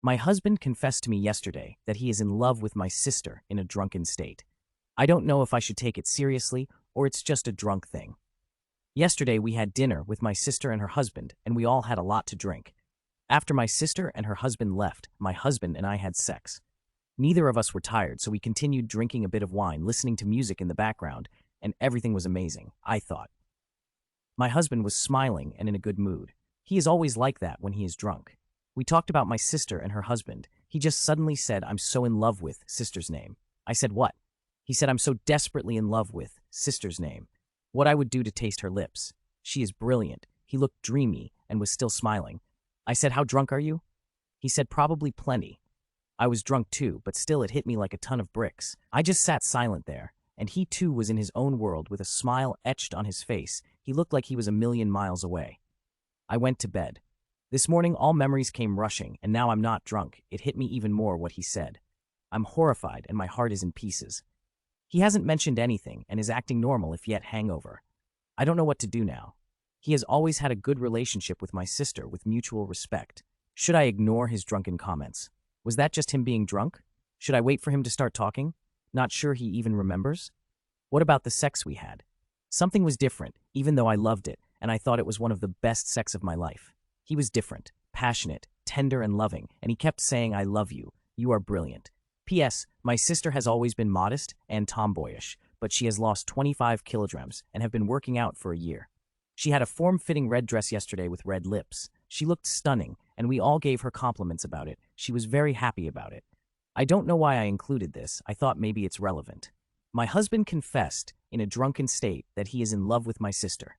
My husband confessed to me yesterday that he is in love with my sister in a drunken state. I don't know if I should take it seriously or it's just a drunk thing. Yesterday we had dinner with my sister and her husband, and we all had a lot to drink. After my sister and her husband left, my husband and I had sex. Neither of us were tired, so we continued drinking a bit of wine, listening to music in the background, and everything was amazing, I thought. My husband was smiling and in a good mood. He is always like that when he is drunk. We talked about my sister and her husband. He just suddenly said, "I'm so in love with sister's name." I said, "What?" He said, "I'm so desperately in love with sister's name. What I would do to taste her lips. She is brilliant." He looked dreamy and was still smiling. I said, "How drunk are you?" He said, "Probably plenty." I was drunk too, but still it hit me like a ton of bricks. I just sat silent there, and he too was in his own world with a smile etched on his face. He looked like he was a million miles away. I went to bed. This morning all memories came rushing, and now I'm not drunk. It hit me even more what he said. I'm horrified and my heart is in pieces. He hasn't mentioned anything and is acting normal if yet hangover. I don't know what to do now. He has always had a good relationship with my sister with mutual respect. Should I ignore his drunken comments? Was that just him being drunk? Should I wait for him to start talking? Not sure he even remembers? What about the sex we had? Something was different, even though I loved it, and I thought it was one of the best sex of my life. He was different, passionate, tender and loving, and he kept saying, "I love you. You are brilliant." P.S. My sister has always been modest and tomboyish, but she has lost 25 kilograms and have been working out for a year. She had a form-fitting red dress yesterday with red lips. She looked stunning, and we all gave her compliments about it. She was very happy about it. I don't know why I included this. I thought maybe it's relevant. My husband confessed in a drunken state that he is in love with my sister.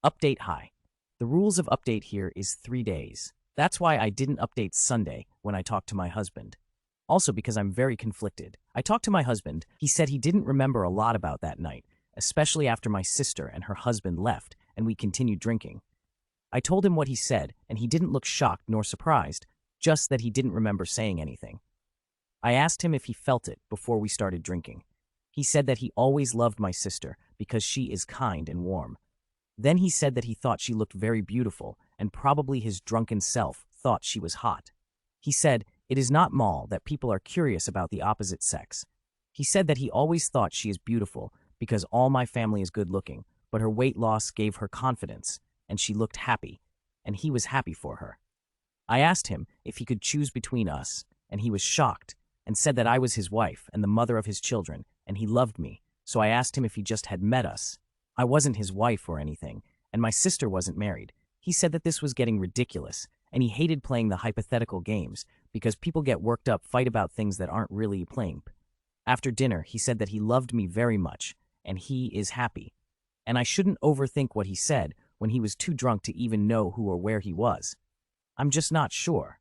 Update high. The rules of update here is 3 days. That's why I didn't update Sunday when I talked to my husband. Also because I'm very conflicted. I talked to my husband. He said he didn't remember a lot about that night, especially after my sister and her husband left and we continued drinking. I told him what he said, and he didn't look shocked nor surprised, just that he didn't remember saying anything. I asked him if he felt it before we started drinking. He said that he always loved my sister because she is kind and warm. Then he said that he thought she looked very beautiful, and probably his drunken self thought she was hot. He said, "It is not mal that people are curious about the opposite sex." He said that he always thought she is beautiful because all my family is good looking, but her weight loss gave her confidence, and she looked happy, and he was happy for her. I asked him if he could choose between us, and he was shocked and said that I was his wife and the mother of his children, and he loved me, so I asked him if he just had met us. I wasn't his wife or anything, and my sister wasn't married. He said that this was getting ridiculous, and he hated playing the hypothetical games because people get worked up, fight about things that aren't really playing. After dinner, he said that he loved me very much, and he is happy. And I shouldn't overthink what he said when he was too drunk to even know who or where he was. I'm just not sure.